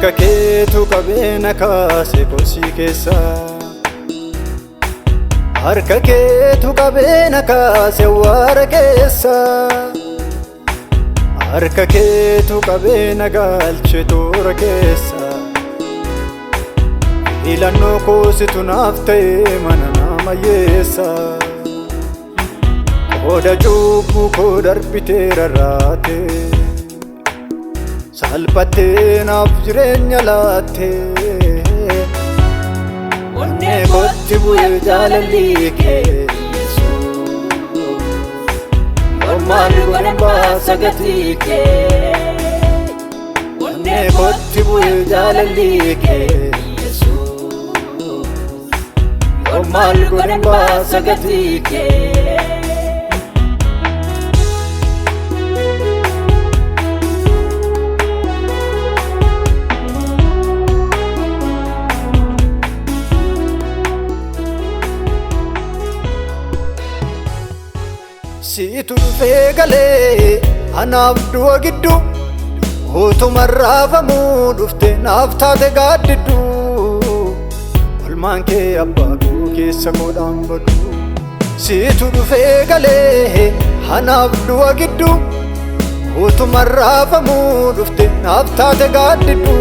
harka keetu qabeena kaase kosii keessa harka keetu qabeena kaase awwaara keessa harka keetu qabeena galche toora keessa ilannoo koositu naaf ta'e mana nama yeessa qooda cubbuu koo darbitee rarraate salphattee naaf jireenya laatte onnee kootti bu'ee jaalalli kee maal godhan baasa gatii kee onnee kootti bu'ee jaalalli kee maal godhan baasa gatii kee siitu dhufee galee anaaf du'a giddu utuma raafamuu dhufte naaf taate gaaddiddu olmaan kee abbaa koo keessa koodhaan baddu siitu dhufee galee anaaf du'a giddu utuma raafamuu dhufte naaf taate gaaddiddu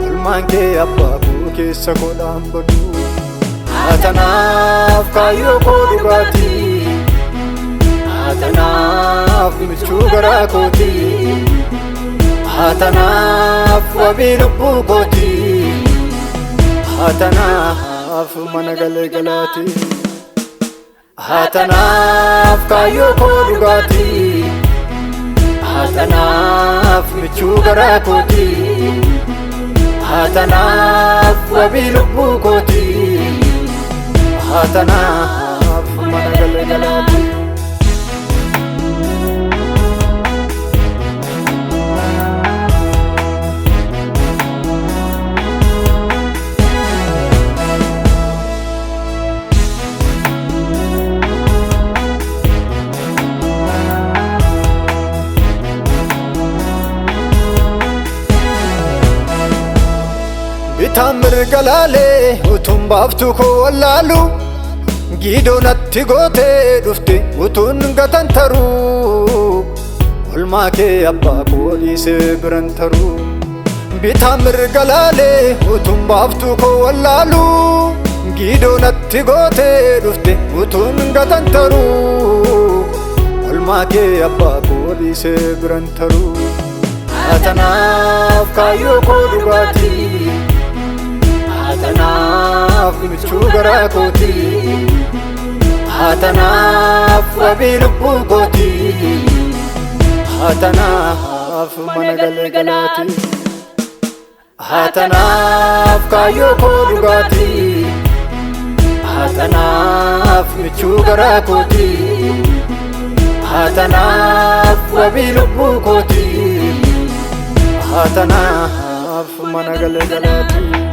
olmaan kee abbaa koo keessa koodhaan baddu atanaaf kaayyoo koo dhugaatii atanaaf michuu garaa kooti atanaaf wabii lubbuu kooti atanaaf mana galee galaati atanaaf kaayyoo koo dhugaati atanaaf michuu garaa kooti atanaaf wabii lubbuu kooti atanaaf mana galee galaati bitaan mirgalaalee utuun baaftu koo wallaalu giidoo natti gootee dhufte utuun gatan taruu olmaa kee abbaa koo dhiisee biran taruu bitaan mirgalaalee utuun baaftu koo wallaalu giidoo natti gootee dhufte utuun gatan taruu olmaa kee abbaa koo dhiisee biran taruu atanaaf kaayyoo koo dhugaatii atanaaf michuu garaa kooti atanaaf wabii lubbuu kooti atanaaf mana galee galaati atanaaf kaayyoo koo dhugaati atanaaf michuu garaa kooti atanaaf wabii lubbuu kooti atanaaf mana galee galaati